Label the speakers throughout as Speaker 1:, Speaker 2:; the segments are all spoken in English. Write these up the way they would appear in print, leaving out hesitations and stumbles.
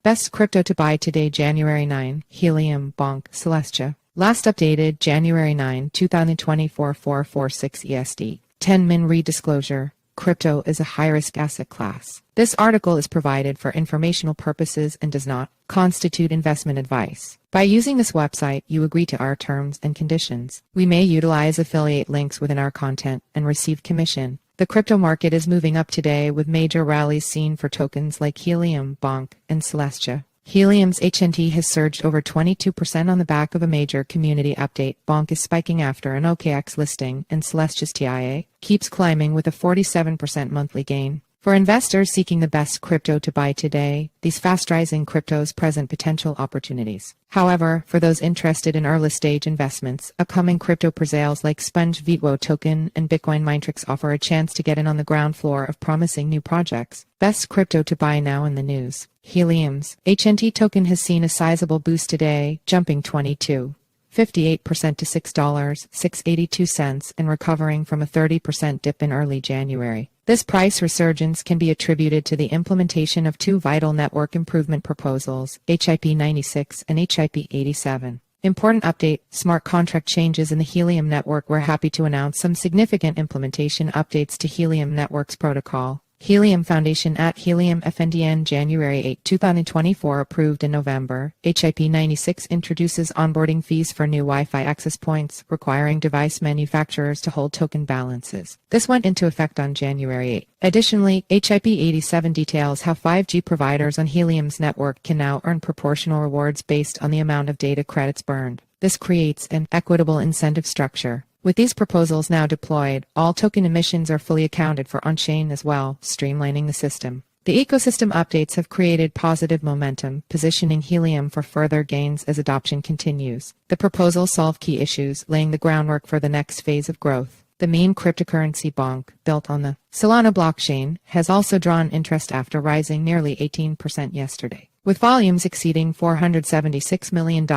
Speaker 1: Best crypto to buy today, January 9, Helium, Bonk, Celestia. Last updated January 9, 2024, 446 EST. 10 Min redisclosure. Crypto is a high-risk asset class. This article is provided for informational purposes and does not constitute investment advice. By using this website, you agree to our terms and conditions. We may utilize affiliate links within our content and receive commission. The crypto market is moving up today with major rallies seen for tokens like Helium, Bonk, and Celestia. Helium's HNT has surged over 22% on the back of a major community update. Bonk is spiking after an OKX listing, and Celestia's TIA keeps climbing with a 47% monthly gain. For investors seeking the best crypto to buy today, these fast-rising cryptos present potential opportunities. However, for those interested in early-stage investments, upcoming crypto presales like Sponge Vitwo token and Bitcoin Minetrix offer a chance to get in on the ground floor of promising new projects. Best crypto to buy now in the news. Helium's HNT token has seen a sizable boost today, jumping 22.58% to $6.682 and recovering from a 30% dip in early January. This price resurgence can be attributed to the implementation of two vital network improvement proposals, HIP 96 and HIP 87. Important update: smart contract changes in the Helium network. We're happy to announce some significant implementation updates to Helium Network's protocol. Helium Foundation at Helium FNDN January 8, 2024 approved in November. HIP 96 introduces onboarding fees for new Wi-Fi access points, requiring device manufacturers to hold token balances. This went into effect on January 8. Additionally, HIP 87 details how 5G providers on Helium's network can now earn proportional rewards based on the amount of data credits burned. This creates an equitable incentive structure. With these proposals now deployed, all token emissions are fully accounted for on-chain as well, streamlining the system. The ecosystem updates have created positive momentum, positioning Helium for further gains as adoption continues. The proposals solve key issues, laying the groundwork for the next phase of growth. The meme cryptocurrency Bonk, built on the Solana blockchain, has also drawn interest after rising nearly 18% yesterday. With volumes exceeding $476 million,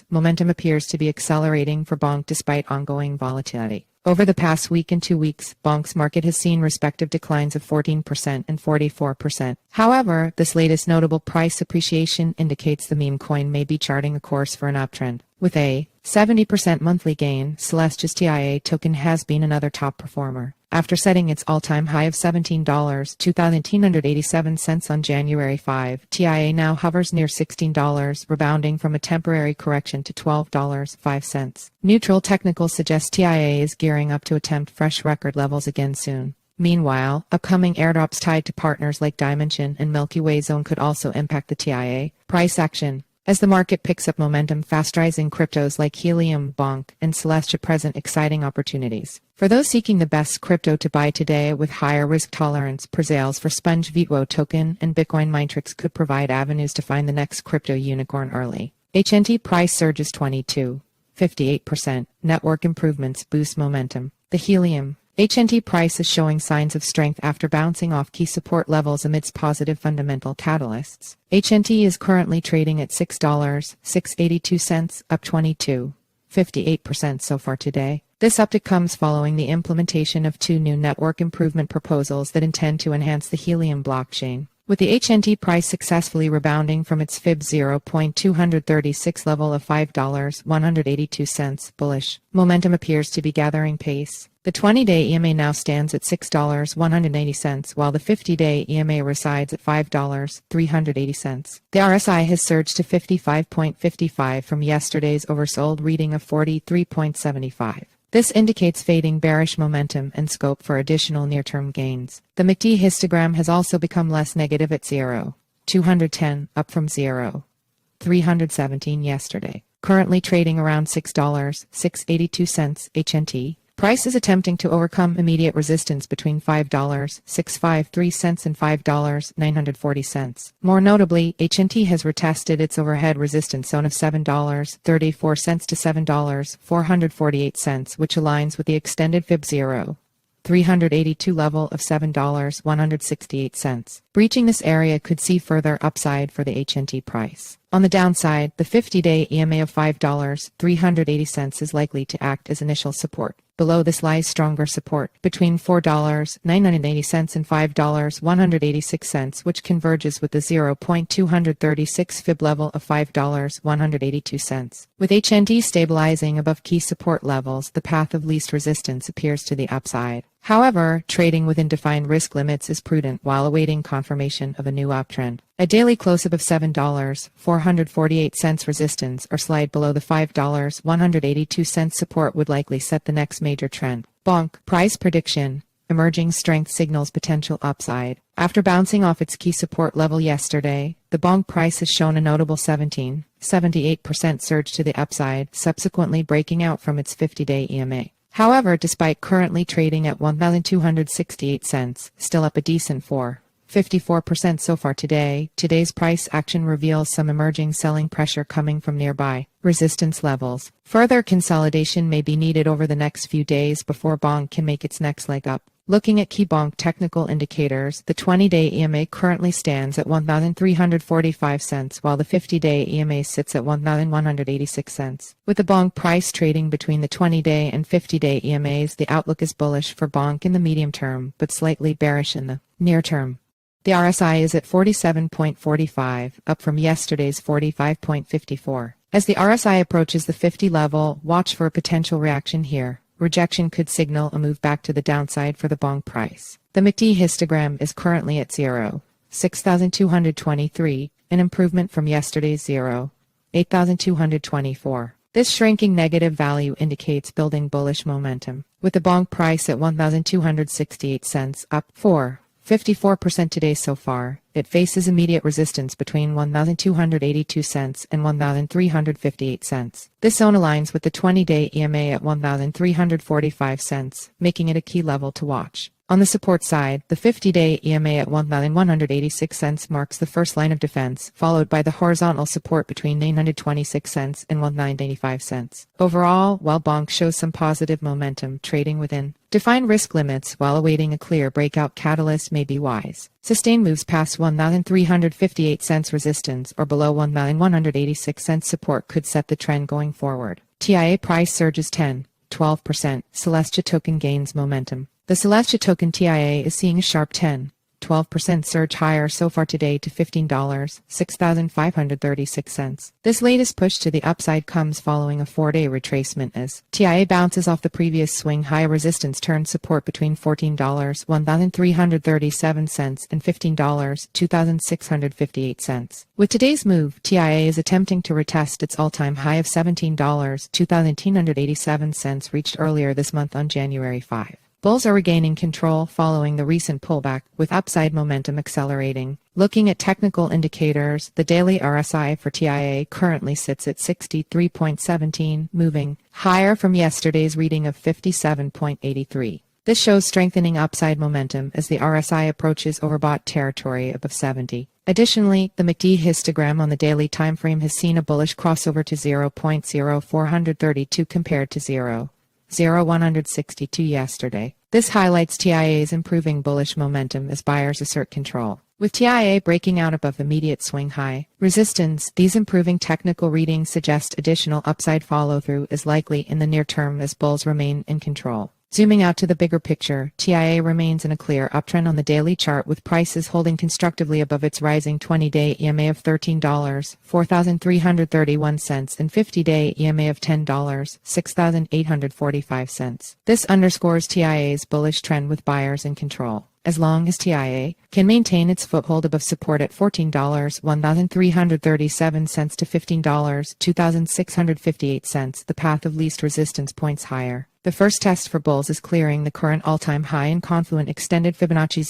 Speaker 1: momentum appears to be accelerating for Bonk despite ongoing volatility. Over the past week and 2 weeks, Bonk's market has seen respective declines of 14% and 44%. However, this latest notable price appreciation indicates the meme coin may be charting a course for an uptrend. With a 70% monthly gain, Celestia's TIA token has been another top performer. After setting its all-time high of $17.287 on January 5, TIA now hovers near $16, rebounding from a temporary correction to $12.05. Neutral technicals suggest TIA is gearing up to attempt fresh record levels again soon. Meanwhile, upcoming airdrops tied to partners like Dimension and Milky Way Zone could also impact the TIA price action. As the market picks up momentum, fast-rising cryptos like Helium, Bonk, and Celestia present exciting opportunities. For those seeking the best crypto to buy today with higher risk tolerance, presales for Sponge Vitwo token and Bitcoin Minetrix could provide avenues to find the next crypto unicorn early. HNT price surges 22.58%. Network improvements boost momentum. The Helium HNT price is showing signs of strength after bouncing off key support levels amidst positive fundamental catalysts. HNT is currently trading at $6.682, up 22.58% so far today. This uptick comes following the implementation of two new network improvement proposals that intend to enhance the Helium blockchain. With the HNT price successfully rebounding from its Fib 0.236 level of $5.182 bullish, momentum appears to be gathering pace. The 20-day EMA now stands at $6.180, while the 50-day EMA resides at $5.380. The RSI has surged to 55.55 from yesterday's oversold reading of 43.75. This indicates fading bearish momentum and scope for additional near-term gains. The MACD histogram has also become less negative at 0.210, up from 0.317 yesterday. Currently trading around $6.682 HNT. Price is attempting to overcome immediate resistance between $5.653 and $5.940. More notably, HNT has retested its overhead resistance zone of $7.34 to $7.448, which aligns with the extended Fib 0.382 level of $7.168. Breaching this area could see further upside for the HNT price. On the downside, the 50-day EMA of $5.380 is likely to act as initial support. Below this lies stronger support, between $4.980 and $5.186, which converges with the 0.236 fib level of $5.182. With HND stabilizing above key support levels, the path of least resistance appears to the upside. However, trading within defined risk limits is prudent while awaiting confirmation of a new uptrend. A daily close-up of $7.448 resistance or slide below the $5.182 support would likely set the next major trend. Bonk price prediction. Emerging strength signals potential upside. After bouncing off its key support level yesterday, the Bonk price has shown a notable 17.78% surge to the upside, subsequently breaking out from its 50-day EMA. However, despite currently trading at $1,268, still up a decent 4.54% so far today, today's price action reveals some emerging selling pressure coming from nearby resistance levels. Further consolidation may be needed over the next few days before Bonk can make its next leg up. Looking at key Bonk technical indicators, the 20-day EMA currently stands at $1,345, while the 50-day EMA sits at $1,186. With the Bonk price trading between the 20-day and 50-day EMAs, the outlook is bullish for Bonk in the medium term, but slightly bearish in the near term. The RSI is at 47.45, up from yesterday's 45.54. As the RSI approaches the 50 level, watch for a potential reaction here. Rejection could signal a move back to the downside for the Bonk price. The MACD histogram is currently at 0.6223, an improvement from yesterday's 0.8224. This shrinking negative value indicates building bullish momentum, with the Bonk price at $1,268, up 4.54% today so far. It faces immediate resistance between $1,282 and $1,358. This zone aligns with the 20-day EMA at $1,345, making it a key level to watch. On the support side, the 50-day EMA at $1,186 marks the first line of defense, followed by the horizontal support between $926 and $1,985. Overall, while Bonk shows some positive momentum, trading within defined risk limits while awaiting a clear breakout catalyst may be wise. Sustained moves past $1,358 resistance or below $1,186 support could set the trend going forward. TIA price surges 10.12%. Celestia token gains momentum. The Celestia token TIA is seeing a sharp 10.12% surge higher so far today to $15.6,536. This latest push to the upside comes following a 4-day retracement as TIA bounces off the previous swing high. Resistance turns support between $14.1,337 and $15.2,658. With today's move, TIA is attempting to retest its all-time high of $17.2,287 reached earlier this month on January 5. Bulls are regaining control following the recent pullback, with upside momentum accelerating. Looking at technical indicators, the daily RSI for TIA currently sits at 63.17, moving higher from yesterday's reading of 57.83. This shows strengthening upside momentum as the RSI approaches overbought territory above 70. Additionally, the MACD histogram on the daily timeframe has seen a bullish crossover to 0.0432 compared to 0.0162 yesterday. This highlights TIA's improving bullish momentum as buyers assert control. With TIA breaking out above immediate swing high resistance, these improving technical readings suggest additional upside follow-through is likely in the near term as bulls remain in control. Zooming out to the bigger picture, TIA remains in a clear uptrend on the daily chart, with prices holding constructively above its rising 20-day EMA of $13.4,331 and 50-day EMA of $10.6,845. This underscores TIA's bullish trend with buyers in control. As long as TIA can maintain its foothold above support at $14.1,337 to $15.2,658, the path of least resistance points higher. The first test for bulls is clearing the current all-time high in confluent extended Fibonacci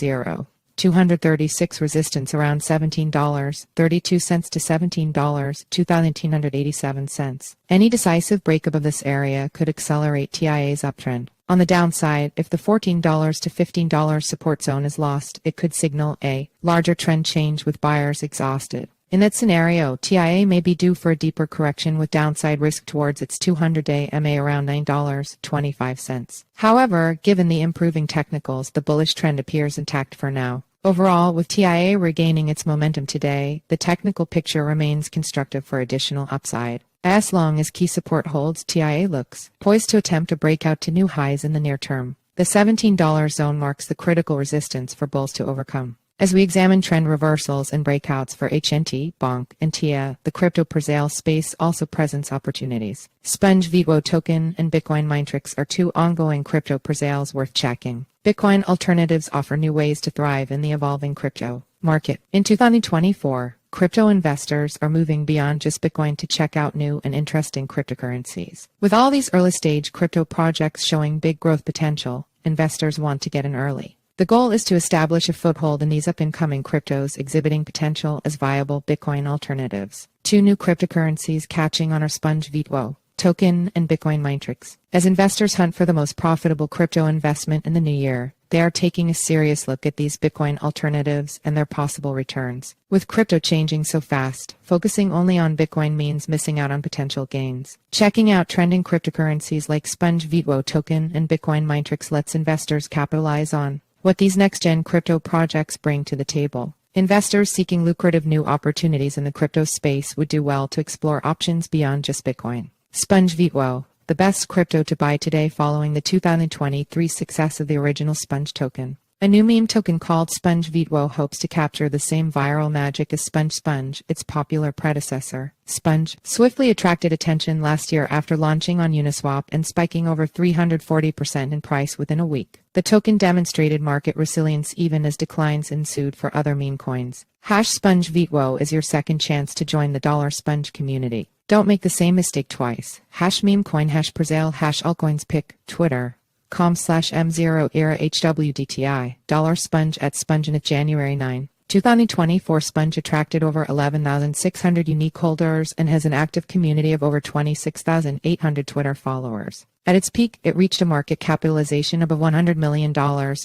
Speaker 1: 0.236 resistance around $17.32 to $17.2,987. Any decisive break above this area could accelerate TIA's uptrend. On the downside, if the $14 to $15 support zone is lost, it could signal a larger trend change with buyers exhausted. In that scenario, TIA may be due for a deeper correction with downside risk towards its 200-day MA around $9.25. However, given the improving technicals, the bullish trend appears intact for now. Overall, with TIA regaining its momentum today, the technical picture remains constructive for additional upside. As long as key support holds, TIA looks poised to attempt a breakout to new highs in the near term. The $17 zone marks the critical resistance for bulls to overcome. As we examine trend reversals and breakouts for HNT, Bonk, and TIA, the crypto presale space also presents opportunities. Sponge VTWO token and Bitcoin Minetrix are two ongoing crypto presales worth checking. Bitcoin alternatives offer new ways to thrive in the evolving crypto market. In 2024, crypto investors are moving beyond just Bitcoin to check out new and interesting cryptocurrencies. With all these early-stage crypto projects showing big growth potential, investors want to get in early. The goal is to establish a foothold in these up-and-coming cryptos exhibiting potential as viable Bitcoin alternatives. Two new cryptocurrencies catching on are Sponge VTWO token and Bitcoin Minetrix. As investors hunt for the most profitable crypto investment in the new year, they are taking a serious look at these Bitcoin alternatives and their possible returns. With crypto changing so fast, focusing only on Bitcoin means missing out on potential gains. Checking out trending cryptocurrencies like Sponge VTWO token and Bitcoin Minetrix lets investors capitalize on what these next-gen crypto projects bring to the table. Investors seeking lucrative new opportunities in the crypto space would do well to explore options beyond just Bitcoin. Sponge VTWO, the best crypto to buy today following the 2023 success of the original Sponge token. A new meme token called Sponge VTWO hopes to capture the same viral magic as Sponge, its popular predecessor. Sponge swiftly attracted attention last year after launching on Uniswap and spiking over 340% in price within a week. The token demonstrated market resilience even as declines ensued for other meme coins. #Sponge VTWO is your second chance to join the Dollar Sponge community. Don't make the same mistake twice. #memecoin #presale #altcoins pick twitter.com/m0era hwdti $sponge at SpongeNet January 9, 2024. Sponge attracted over 11,600 unique holders and has an active community of over 26,800 Twitter followers. At its peak, it reached a market capitalization of $100 million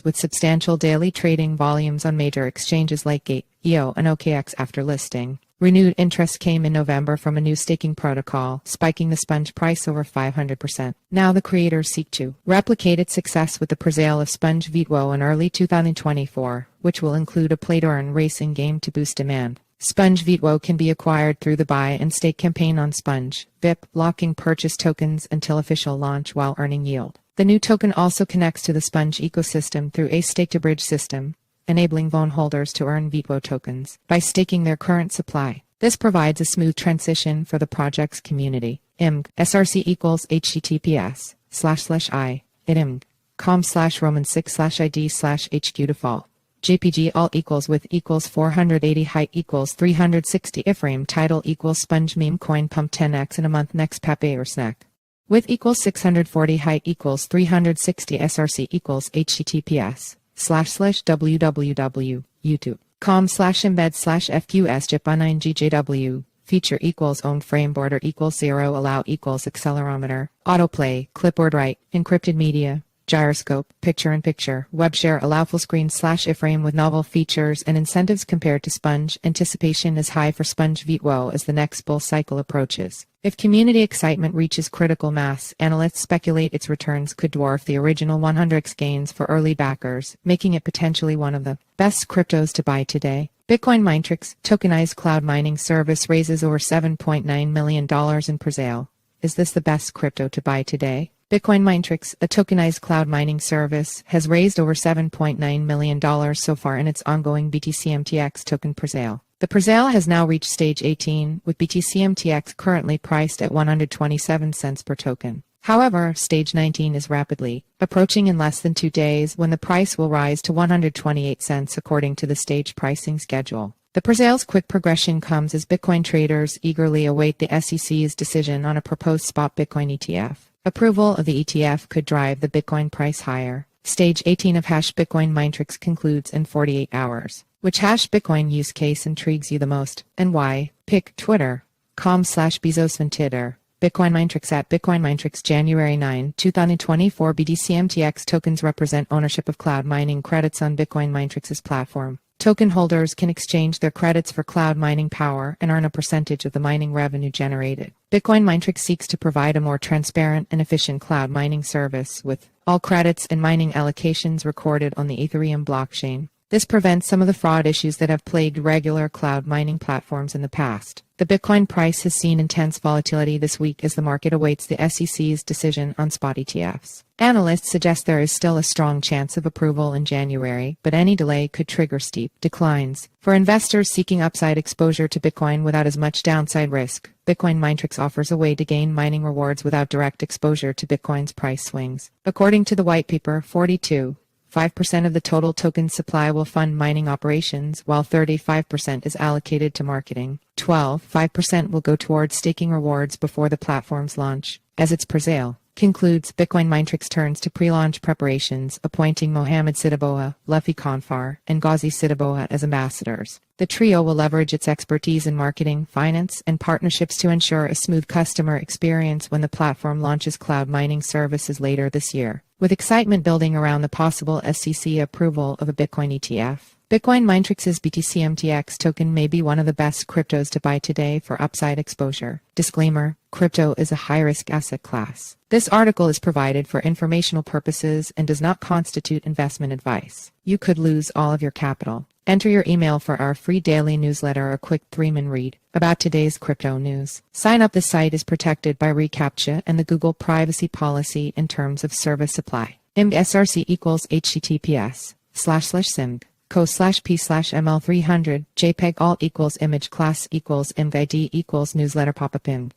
Speaker 1: with substantial daily trading volumes on major exchanges like Gate, EO, and OKX after listing. Renewed interest came in November from a new staking protocol, spiking the Sponge price over 500%. Now the creators seek to replicate its success with the presale of Sponge VTWO in early 2024, which will include a play-to-earn racing game to boost demand. Sponge VTWO can be acquired through the buy and stake campaign on Sponge, VIP, locking purchase tokens until official launch while earning yield. The new token also connects to the Sponge ecosystem through a stake-to-bridge system, enabling VON holders to earn VTWO tokens by staking their current supply. This provides a smooth transition for the project's community. SRC equals https://img.com/roman6/id/HQ default. JPG alt equals with equals 480 height equals 360 iframe title equals Sponge meme coin pump 10x in a month next Pepe or snack. With equals 640 height equals 360 SRC equals https://www.youtube.com/embed/fqs-jip9gjw feature equals owned frame border equals 0 allow equals accelerometer autoplay clipboard write encrypted media gyroscope picture-in-picture web share allow full screen /iframe with novel features and incentives compared to Sponge. Anticipation is high for Sponge VTWO as the next bull cycle approaches. If community excitement reaches critical mass, analysts speculate its returns could dwarf the original 100x gains for early backers, making it potentially one of the best cryptos to buy today. Bitcoin Minetrix, tokenized cloud mining service, raises over $7.9 million in presale. Is this the best crypto to buy today? Bitcoin Minetrix, a tokenized cloud mining service, has raised over $7.9 million so far in its ongoing BTCMTX token presale. The presale has now reached stage 18, with BTCMTX currently priced at 127 cents per token. However, stage 19 is rapidly approaching in less than 2 days when the price will rise to 128 cents according to the stage pricing schedule. The presale's quick progression comes as Bitcoin traders eagerly await the SEC's decision on a proposed spot Bitcoin ETF. Approval of the ETF could drive the Bitcoin price higher. Stage 18 of #Bitcoin Minetrix concludes in 48 hours. Which #Bitcoin use case intrigues you the most, and why? Pick twitter.com/bezosventitter. Bitcoin Minetrix at Bitcoin Minetrix January 9, 2024. BTCMTX tokens represent ownership of cloud mining credits on Bitcoin Minetrix's platform. Token holders can exchange their credits for cloud mining power and earn a percentage of the mining revenue generated. Bitcoin Minetrix seeks to provide a more transparent and efficient cloud mining service with all credits and mining allocations recorded on the Ethereum blockchain. This prevents some of the fraud issues that have plagued regular cloud mining platforms in the past. The Bitcoin price has seen intense volatility this week as the market awaits the SEC's decision on spot ETFs. Analysts suggest there is still a strong chance of approval in January, but any delay could trigger steep declines. For investors seeking upside exposure to Bitcoin without as much downside risk, Bitcoin Minetrix offers a way to gain mining rewards without direct exposure to Bitcoin's price swings. According to the white paper, 5% of the total token supply will fund mining operations, while 35% is allocated to marketing. 5% will go towards staking rewards before the platform's launch. As its presale concludes, Bitcoin Minetrix turns to pre-launch preparations, appointing Mohamed Sidiboa, Luffy Konfar, and Ghazi Sidiboa as ambassadors. The trio will leverage its expertise in marketing, finance, and partnerships to ensure a smooth customer experience when the platform launches cloud mining services later this year. With excitement building around the possible SEC approval of a Bitcoin ETF, Bitcoin Minetrix's BTC-MTX token may be one of the best cryptos to buy today for upside exposure. Disclaimer: crypto is a high-risk asset class. This article is provided for informational purposes and does not constitute investment advice. You could lose all of your capital. Enter your email for our free daily newsletter, a quick 3-minute read about today's crypto news. Sign up. The site is protected by reCAPTCHA and the Google privacy policy and terms of service apply. IMG SRC equals https://simg co/p/ml300 jpeg alt equals image class equals img id equals newsletter pop-up img.